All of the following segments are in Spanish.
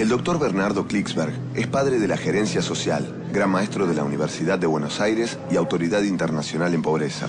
El doctor Bernardo Klicksberg es padre de la gerencia social, gran maestro de la Universidad de Buenos Aires y autoridad internacional en pobreza.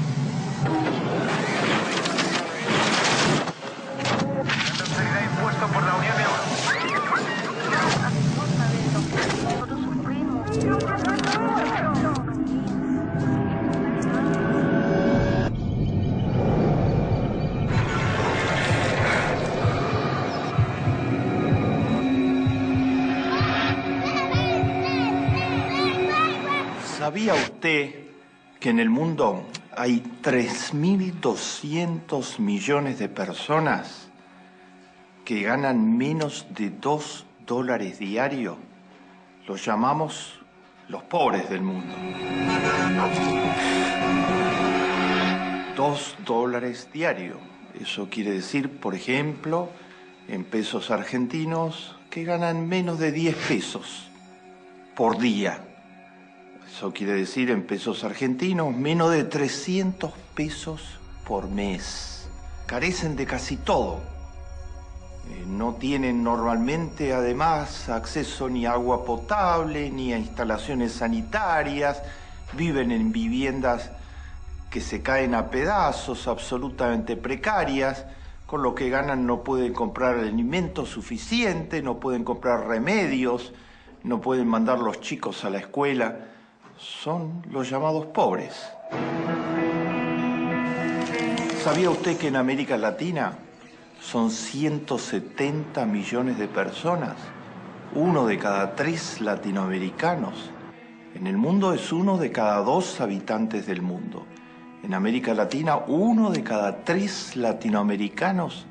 ¿Sabía usted que en el mundo hay 3.200 millones de personas que ganan menos de $2 diario? Los llamamos los pobres del mundo. $2 diario. Eso quiere decir, por ejemplo, en pesos argentinos, que ganan menos de 10 pesos por día. Eso quiere decir, en pesos argentinos, menos de 300 pesos por mes. Carecen de casi todo. No tienen normalmente, además, acceso ni a agua potable, ni a instalaciones sanitarias. Viven en viviendas que se caen a pedazos, absolutamente precarias. Con lo que ganan no pueden comprar alimento suficiente, no pueden comprar remedios, no pueden mandar los chicos a la escuela. Son los llamados pobres. ¿Sabía usted que en América Latina son 170 millones de personas? 1 de cada 3 latinoamericanos. En el mundo es 1 de cada 2 habitantes del mundo. En América Latina, 1 de cada 3 latinoamericanos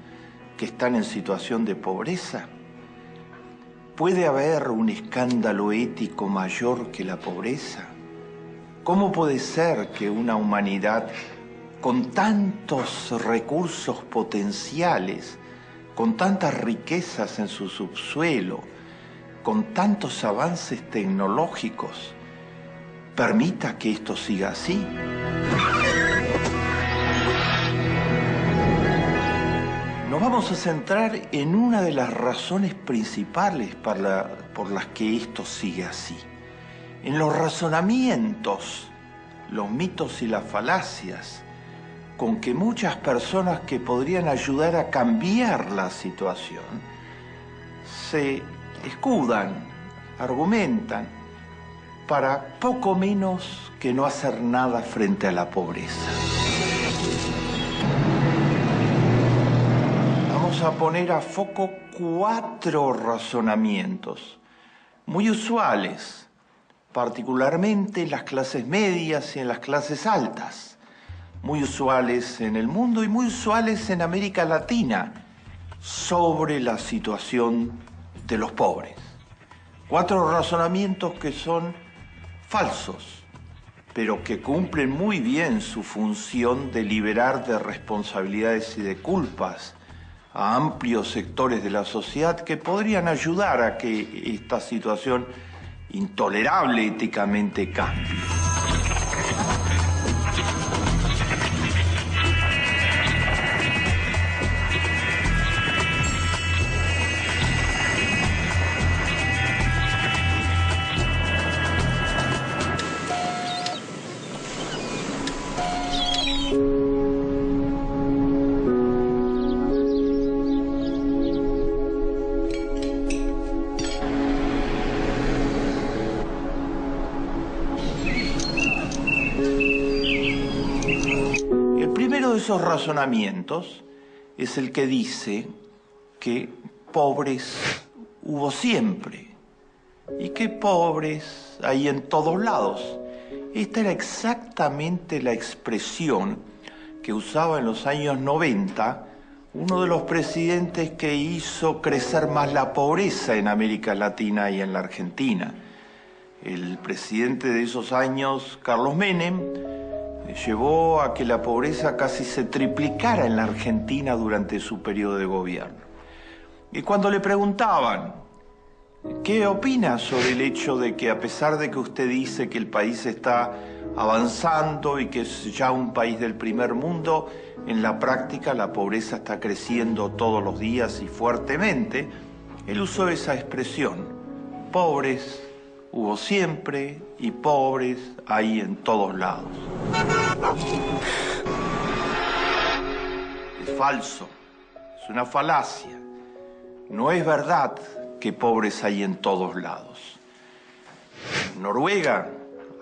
que están en situación de pobreza. ¿Puede haber un escándalo ético mayor que la pobreza? ¿Cómo puede ser que una humanidad con tantos recursos potenciales, con tantas riquezas en su subsuelo, con tantos avances tecnológicos, permita que esto siga así? Nos vamos a centrar en una de las razones principales por las que esto sigue así. En los razonamientos, los mitos y las falacias con que muchas personas que podrían ayudar a cambiar la situación se escudan, argumentan, para poco menos que no hacer nada frente a la pobreza. Vamos a poner a foco 4 razonamientos muy usuales, particularmente en las clases medias y en las clases altas, muy usuales en el mundo y muy usuales en América Latina, sobre la situación de los pobres. 4 razonamientos que son falsos, pero que cumplen muy bien su función de liberar de responsabilidades y de culpas a amplios sectores de la sociedad que podrían ayudar a que esta situación intolerable éticamente cambie. Esos razonamientos es el que dice que pobres hubo siempre y que pobres hay en todos lados. Esta era exactamente la expresión que usaba en los años 90 uno de los presidentes que hizo crecer más la pobreza en América Latina y en la Argentina. El presidente de esos años, Carlos Menem, llevó a que la pobreza casi se triplicara en la Argentina durante su periodo de gobierno. Y cuando le preguntaban, ¿qué opina sobre el hecho de que a pesar de que usted dice que el país está avanzando y que es ya un país del primer mundo, en la práctica la pobreza está creciendo todos los días y fuertemente? Él usó esa expresión: pobres hubo siempre y pobres hay en todos lados. Es falso, es una falacia. No es verdad que pobres hay en todos lados. En Noruega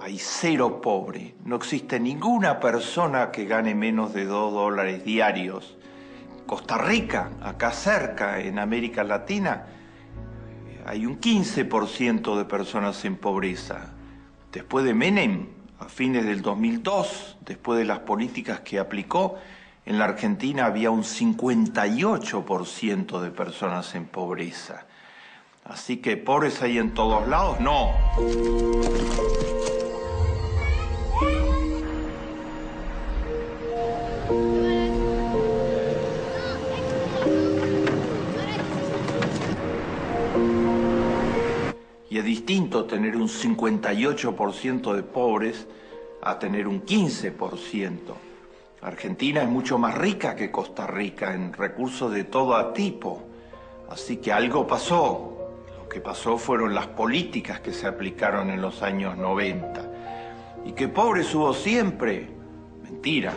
hay 0 pobre. No existe ninguna persona que gane menos de $2 diarios. Costa Rica, acá cerca, en América Latina, hay un 15% de personas en pobreza. Después de Menem, a fines del 2002, después de las políticas que aplicó, en la Argentina había un 58% de personas en pobreza. Así que pobres hay en todos lados, no. Y es distinto tener un 58% de pobres a tener un 15%. Argentina es mucho más rica que Costa Rica en recursos de todo tipo. Así que algo pasó. Lo que pasó fueron las políticas que se aplicaron en los años 90. ¿Y que pobres hubo siempre? Mentira.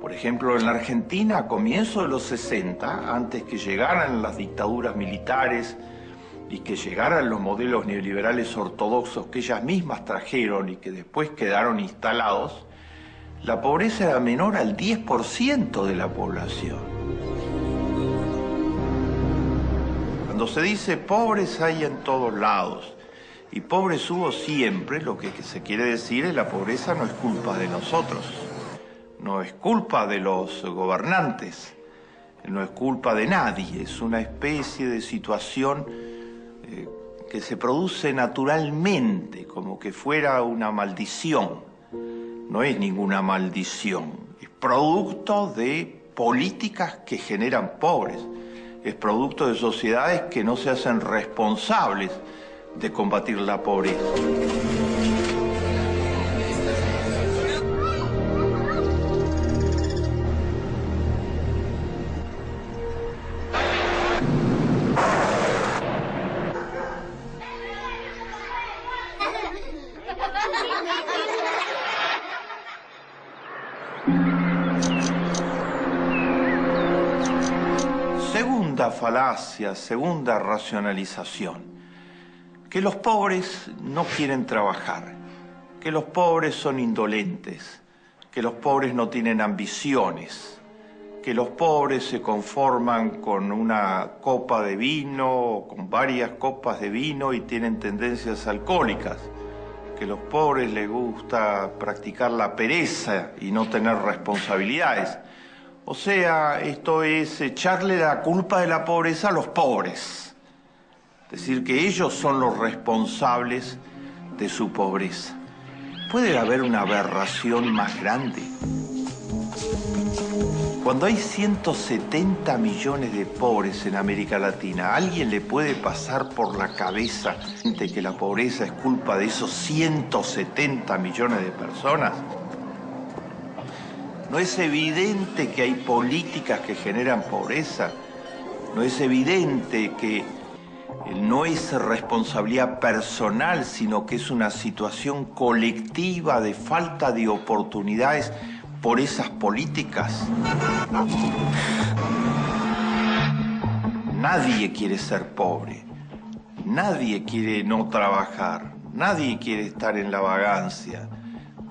Por ejemplo, en la Argentina, a comienzos de los 60, antes que llegaran las dictaduras militares y que llegaran los modelos neoliberales ortodoxos que ellas mismas trajeron y que después quedaron instalados, la pobreza era menor al 10% de la población. Cuando se dice pobres hay en todos lados y pobres hubo siempre, lo que se quiere decir es la pobreza no es culpa de nosotros, no es culpa de los gobernantes, no es culpa de nadie, es una especie de situación que se produce naturalmente, como que fuera una maldición. No es ninguna maldición, es producto de políticas que generan pobres, es producto de sociedades que no se hacen responsables de combatir la pobreza. Segunda falacia, segunda racionalización, que los pobres no quieren trabajar, que los pobres son indolentes, que los pobres no tienen ambiciones, que los pobres se conforman con una copa de vino o con varias copas de vino y tienen tendencias alcohólicas, que a los pobres les gusta practicar la pereza y no tener responsabilidades. O sea, esto es echarle la culpa de la pobreza a los pobres. Decir que ellos son los responsables de su pobreza. ¿Puede haber una aberración más grande? Cuando hay 170 millones de pobres en América Latina, ¿a alguien le puede pasar por la cabeza de que la pobreza es culpa de esos 170 millones de personas? ¿No es evidente que hay políticas que generan pobreza? ¿No es evidente que no es responsabilidad personal, sino que es una situación colectiva de falta de oportunidades por esas políticas? Nadie quiere ser pobre, nadie quiere no trabajar, nadie quiere estar en la vagancia.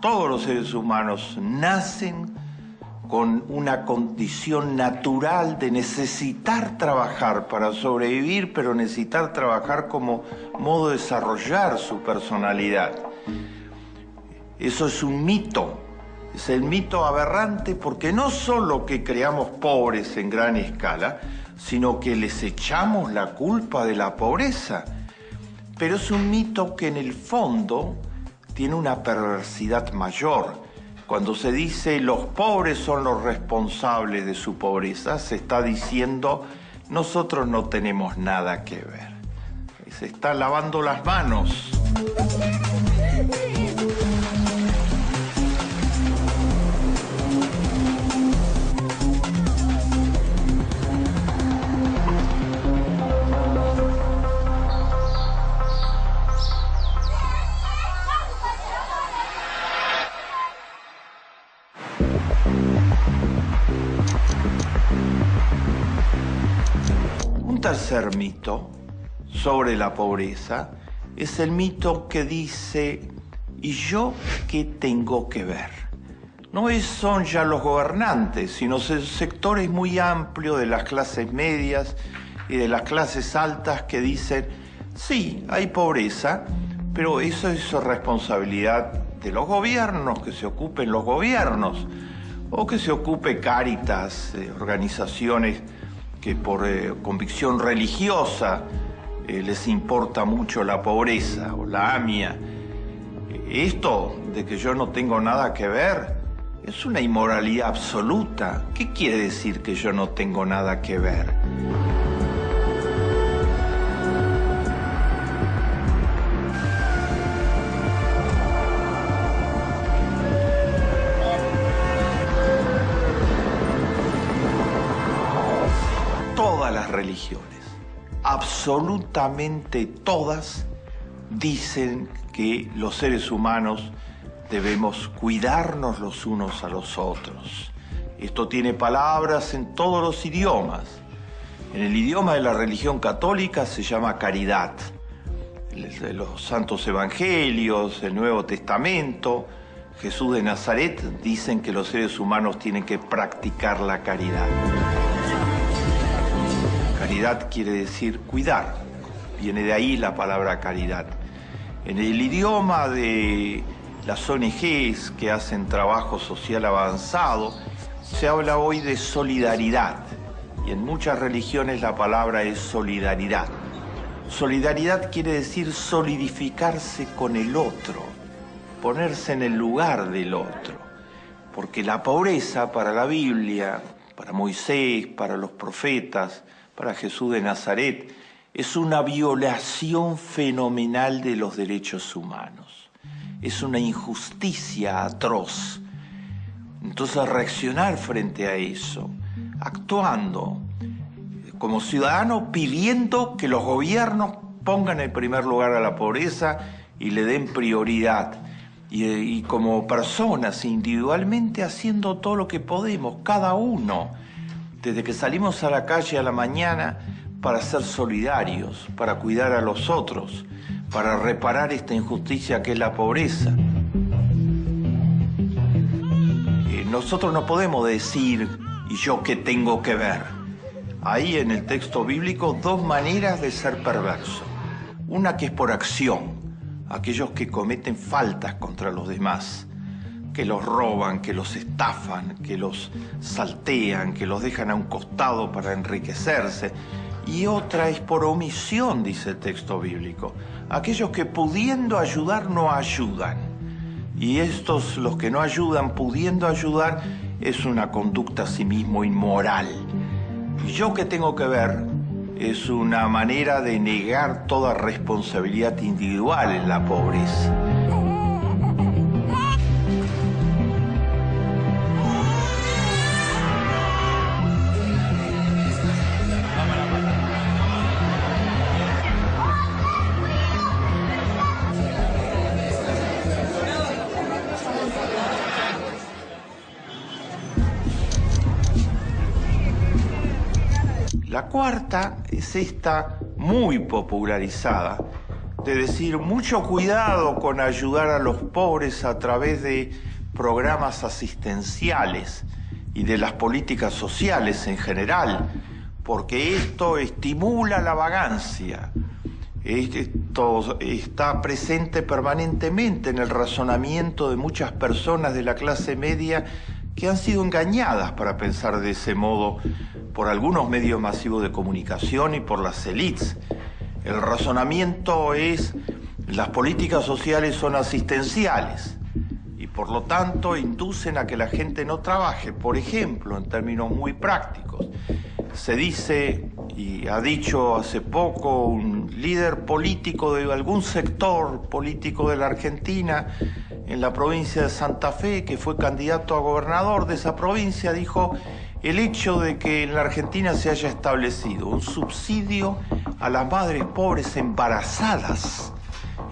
Todos los seres humanos nacen con una condición natural de necesitar trabajar para sobrevivir, pero necesitar trabajar como modo de desarrollar su personalidad. Eso es un mito, es el mito aberrante porque no solo que creamos pobres en gran escala, sino que les echamos la culpa de la pobreza. Pero es un mito que en el fondo tiene una perversidad mayor. Cuando se dice los pobres son los responsables de su pobreza, se está diciendo nosotros no tenemos nada que ver. Se está lavando las manos. tercer mito sobre la pobreza es el mito que dice, ¿y yo qué tengo que ver? No son ya los gobernantes, sino sectores muy amplios de las clases medias y de las clases altas que dicen, sí, hay pobreza, pero eso es responsabilidad de los gobiernos, que se ocupen los gobiernos, o que se ocupe Cáritas, organizaciones que por convicción religiosa les importa mucho la pobreza, o la AMIA. Esto de que yo no tengo nada que ver es una inmoralidad absoluta. ¿Qué quiere decir que yo no tengo nada que ver? Todas las religiones, absolutamente todas, dicen que los seres humanos debemos cuidarnos los unos a los otros. Esto tiene palabras en todos los idiomas. En el idioma de la religión católica se llama caridad. Los santos evangelios, el Nuevo Testamento, Jesús de Nazaret dicen que los seres humanos tienen que practicar la caridad. Caridad quiere decir cuidar. Viene de ahí la palabra caridad. En el idioma de las ONGs que hacen trabajo social avanzado, se habla hoy de solidaridad. Y en muchas religiones la palabra es solidaridad. Solidaridad quiere decir solidificarse con el otro, ponerse en el lugar del otro. Porque la pobreza para la Biblia, para Moisés, para los profetas, para Jesús de Nazaret, es una violación fenomenal de los derechos humanos. Es una injusticia atroz. Entonces reaccionar frente a eso, actuando como ciudadano, pidiendo que los gobiernos pongan en primer lugar a la pobreza y le den prioridad. Y como personas, individualmente, haciendo todo lo que podemos, cada uno, desde que salimos a la calle a la mañana, para ser solidarios, para cuidar a los otros, para reparar esta injusticia que es la pobreza. Nosotros no podemos decir, ¿y yo qué tengo que ver? Hay en el texto bíblico dos maneras de ser perverso. Una que es por acción, aquellos que cometen faltas contra los demás, que los roban, que los estafan, que los saltean, que los dejan a un costado para enriquecerse. Y otra es por omisión, dice el texto bíblico. Aquellos que pudiendo ayudar no ayudan. Y estos, los que no ayudan, pudiendo ayudar, es una conducta a sí mismo inmoral. Y yo qué tengo que ver es una manera de negar toda responsabilidad individual en la pobreza. La cuarta es esta muy popularizada, de decir mucho cuidado con ayudar a los pobres a través de programas asistenciales y de las políticas sociales en general, porque esto estimula la vagancia. Esto está presente permanentemente en el razonamiento de muchas personas de la clase media que han sido engañadas para pensar de ese modo por algunos medios masivos de comunicación y por las élites. El razonamiento es, las políticas sociales son asistenciales y por lo tanto inducen a que la gente no trabaje. Por ejemplo, en términos muy prácticos, se dice, y ha dicho hace poco un líder político de algún sector político de la Argentina, en la provincia de Santa Fe, que fue candidato a gobernador de esa provincia, dijo: el hecho de que en la Argentina se haya establecido un subsidio a las madres pobres embarazadas,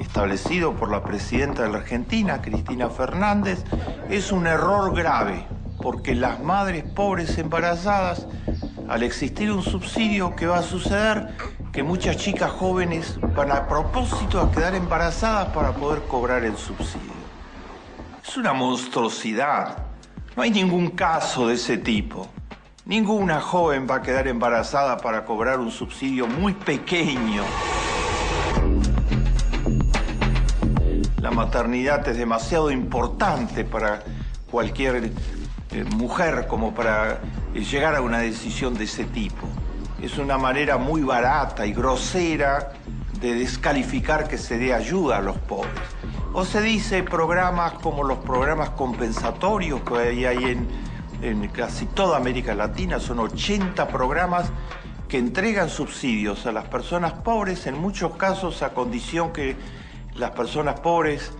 establecido por la presidenta de la Argentina, Cristina Fernández, es un error grave, porque las madres pobres embarazadas al existir un subsidio, ¿qué va a suceder? Que muchas chicas jóvenes van a propósito a quedar embarazadas para poder cobrar el subsidio. Es una monstruosidad. No hay ningún caso de ese tipo. Ninguna joven va a quedar embarazada para cobrar un subsidio muy pequeño. La maternidad es demasiado importante para cualquier mujer como para llegar a una decisión de ese tipo. Es una manera muy barata y grosera de descalificar que se dé ayuda a los pobres. O se dice programas como los programas compensatorios que hay en casi toda América Latina. Son 80 programas que entregan subsidios a las personas pobres, en muchos casos a condición que las personas pobres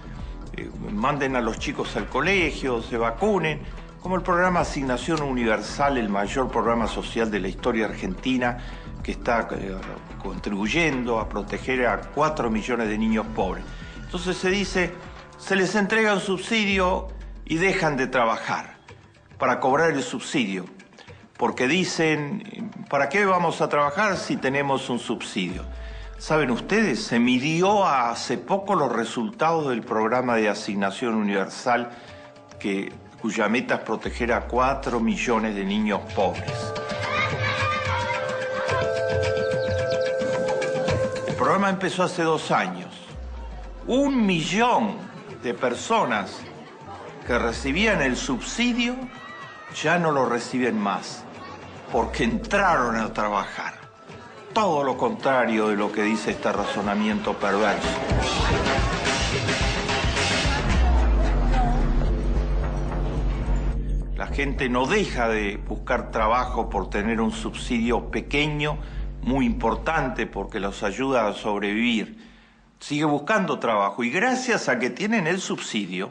manden a los chicos al colegio, se vacunen, como el programa Asignación Universal, el mayor programa social de la historia argentina, que está contribuyendo a proteger a 4 millones de niños pobres. Entonces se dice, se les entrega un subsidio y dejan de trabajar para cobrar el subsidio, porque dicen, ¿para qué vamos a trabajar si tenemos un subsidio? ¿Saben ustedes? Se midió hace poco los resultados del programa de Asignación Universal cuya meta es proteger a 4 millones de niños pobres. El programa empezó hace 2 años. 1 millón de personas que recibían el subsidio ya no lo reciben más, porque entraron a trabajar. Todo lo contrario de lo que dice este razonamiento perverso. La gente no deja de buscar trabajo por tener un subsidio pequeño, muy importante, porque los ayuda a sobrevivir. Sigue buscando trabajo y gracias a que tienen el subsidio,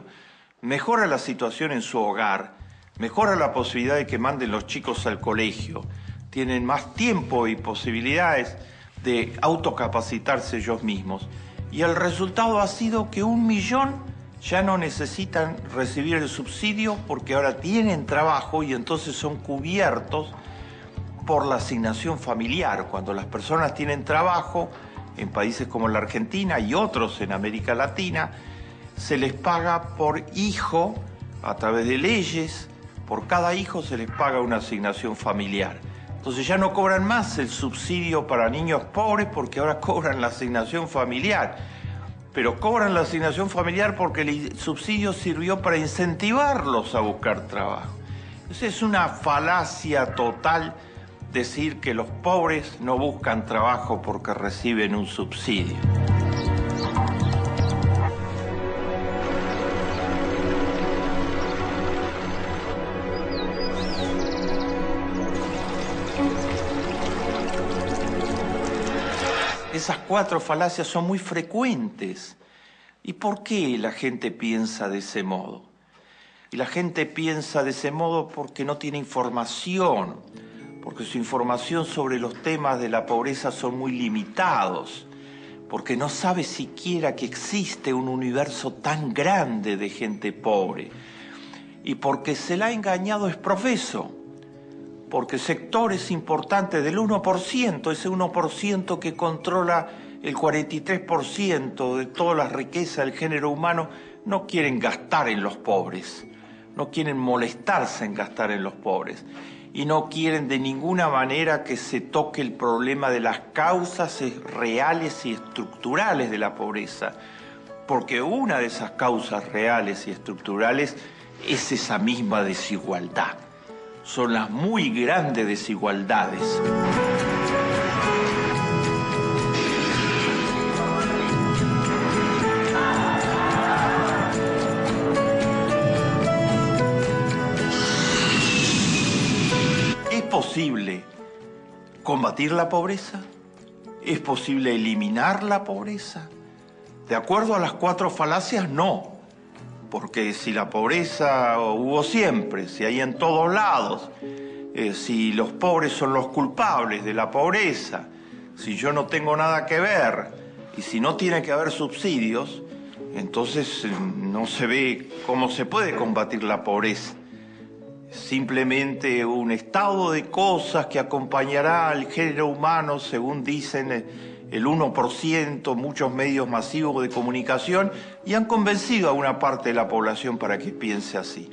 mejora la situación en su hogar, mejora la posibilidad de que manden los chicos al colegio, tienen más tiempo y posibilidades de autocapacitarse ellos mismos. Y el resultado ha sido que 1 millón ya no necesitan recibir el subsidio porque ahora tienen trabajo y entonces son cubiertos por la asignación familiar. Cuando las personas tienen trabajo, en países como la Argentina y otros en América Latina, se les paga por hijo a través de leyes. Por cada hijo se les paga una asignación familiar. Entonces ya no cobran más el subsidio para niños pobres porque ahora cobran la asignación familiar. Pero cobran la asignación familiar porque el subsidio sirvió para incentivarlos a buscar trabajo. Entonces es una falacia total decir que los pobres no buscan trabajo porque reciben un subsidio. Esas 4 falacias son muy frecuentes. ¿Y por qué la gente piensa de ese modo? Y la gente piensa de ese modo porque no tiene información, porque su información sobre los temas de la pobreza son muy limitados, porque no sabe siquiera que existe un universo tan grande de gente pobre, y porque se la ha engañado es profeso. Porque sectores importantes del 1%, ese 1% que controla el 43% de toda la riqueza del género humano, no quieren gastar en los pobres, no quieren molestarse en gastar en los pobres y no quieren de ninguna manera que se toque el problema de las causas reales y estructurales de la pobreza, porque una de esas causas reales y estructurales es esa misma desigualdad. Son las muy grandes desigualdades. ¿Es posible combatir la pobreza? ¿Es posible eliminar la pobreza? De acuerdo a las 4 falacias, no. Porque si la pobreza hubo siempre, si hay en todos lados, si los pobres son los culpables de la pobreza, si yo no tengo nada que ver y si no tiene que haber subsidios, entonces no se ve cómo se puede combatir la pobreza. simplemente un estado de cosas que acompañará al género humano, según dicen el 1%, muchos medios masivos de comunicación, y han convencido a una parte de la población para que piense así.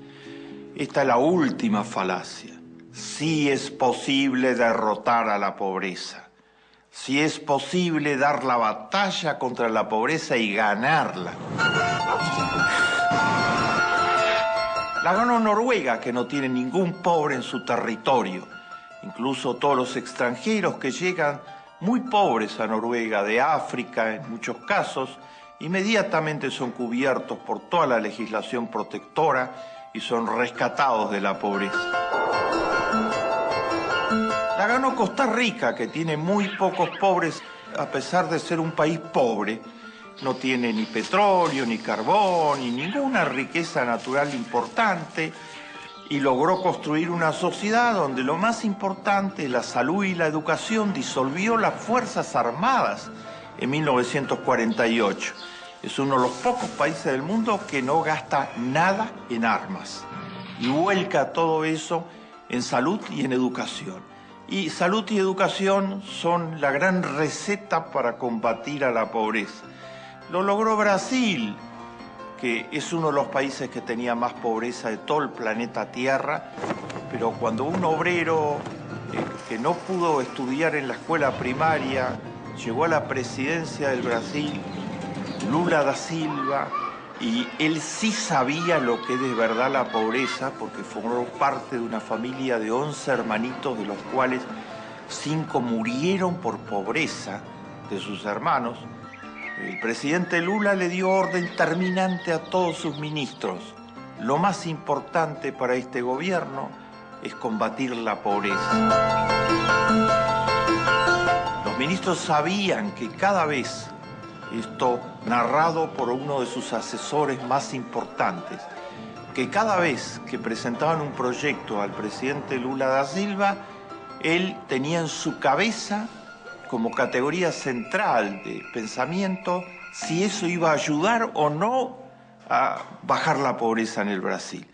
Esta es la última falacia. Sí es posible derrotar a la pobreza. Sí es posible dar la batalla contra la pobreza y ganarla. La ganó Noruega, que no tiene ningún pobre en su territorio. Incluso todos los extranjeros que llegan muy pobres a Noruega, de África en muchos casos, inmediatamente son cubiertos por toda la legislación protectora y son rescatados de la pobreza. La ganó Costa Rica, que tiene muy pocos pobres, a pesar de ser un país pobre. No tiene ni petróleo, ni carbón, ni ninguna riqueza natural importante, y logró construir una sociedad donde lo más importante, la salud y la educación, disolvió las Fuerzas Armadas en 1948. Es uno de los pocos países del mundo que no gasta nada en armas y vuelca todo eso en salud y en educación. Y salud y educación son la gran receta para combatir a la pobreza. Lo logró Brasil, que es uno de los países que tenía más pobreza de todo el planeta Tierra, pero cuando un obrero que no pudo estudiar en la escuela primaria llegó a la presidencia del Brasil, Lula da Silva, y él sí sabía lo que es de verdad la pobreza, porque formó parte de una familia de 11 hermanitos, de los cuales 5 murieron por pobreza de sus hermanos. El presidente Lula le dio orden terminante a todos sus ministros. Lo más importante para este gobierno es combatir la pobreza. Los ministros sabían que cada vez, esto narrado por uno de sus asesores más importantes, que cada vez que presentaban un proyecto al presidente Lula da Silva, él tenía en su cabeza como categoría central de pensamiento si eso iba a ayudar o no a bajar la pobreza en el Brasil.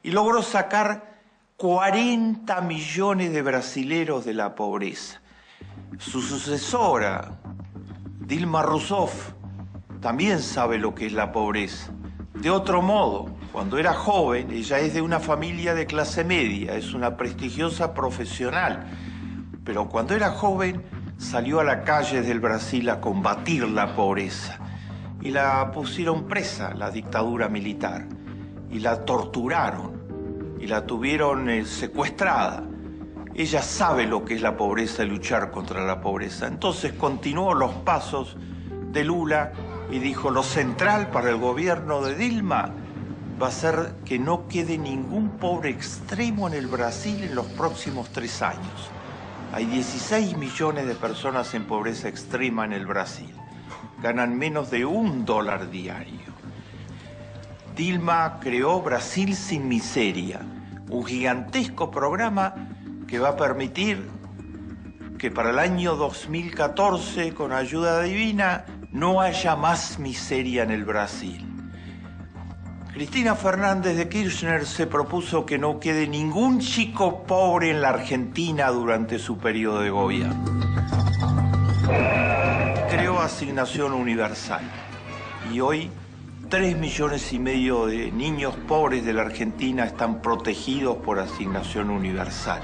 Y logró sacar 40 millones de brasileros de la pobreza. Su sucesora, Dilma Rousseff, también sabe lo que es la pobreza. De otro modo, cuando era joven, ella es de una familia de clase media, es una prestigiosa profesional, pero cuando era joven salió a la calle del Brasil a combatir la pobreza y la pusieron presa, la dictadura militar, y la torturaron y la tuvieron secuestrada. Ella sabe lo que es la pobreza y luchar contra la pobreza. Entonces continuó los pasos de Lula y dijo: lo central para el gobierno de Dilma va a ser que no quede ningún pobre extremo en el Brasil en los próximos 3 años. Hay 16 millones de personas en pobreza extrema en el Brasil. Ganan menos de $1 diario. Dilma creó Brasil sin miseria, un gigantesco programa que va a permitir que para el año 2014, con ayuda divina, no haya más miseria en el Brasil. Cristina Fernández de Kirchner se propuso que no quede ningún chico pobre en la Argentina durante su periodo de gobierno. Creó Asignación Universal y hoy 3,5 millones de niños pobres de la Argentina están protegidos por Asignación Universal.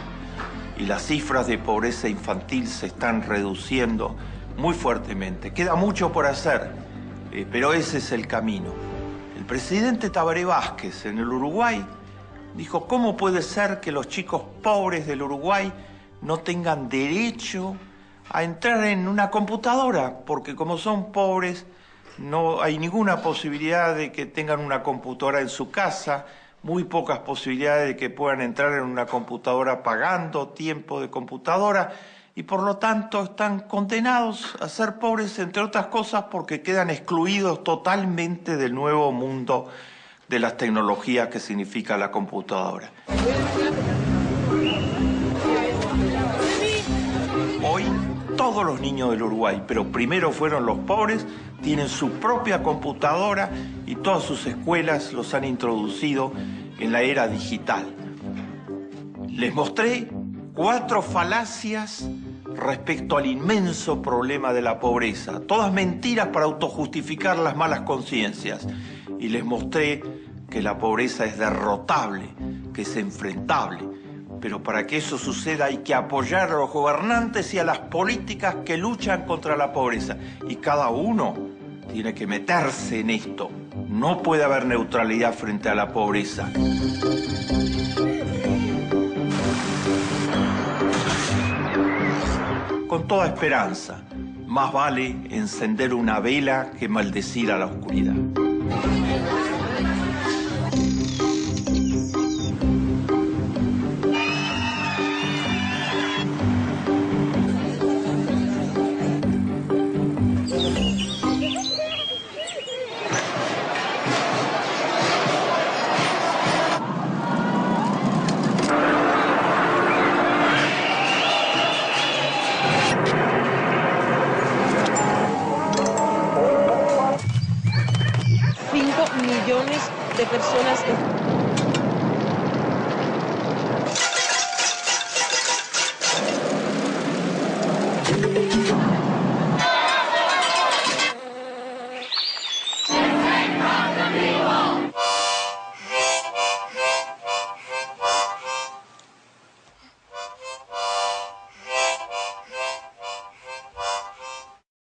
Y las cifras de pobreza infantil se están reduciendo muy fuertemente. Queda mucho por hacer, pero ese es el camino. El presidente Tabaré Vázquez en el Uruguay dijo: ¿cómo puede ser que los chicos pobres del Uruguay no tengan derecho a entrar en una computadora? Porque como son pobres, no hay ninguna posibilidad de que tengan una computadora en su casa, muy pocas posibilidades de que puedan entrar en una computadora pagando tiempo de computadora, y por lo tanto están condenados a ser pobres, entre otras cosas, porque quedan excluidos totalmente del nuevo mundo de las tecnologías que significa la computadora. Hoy todos los niños del Uruguay, pero primero fueron los pobres, tienen su propia computadora y todas sus escuelas los han introducido en la era digital. Les mostré 4 falacias respecto al inmenso problema de la pobreza. Todas mentiras para autojustificar las malas conciencias. Y les mostré que la pobreza es derrotable, que es enfrentable. Pero para que eso suceda hay que apoyar a los gobernantes y a las políticas que luchan contra la pobreza. Y cada uno tiene que meterse en esto. No puede haber neutralidad frente a la pobreza. Con toda esperanza, más vale encender una vela que maldecir a la oscuridad. Millones de personas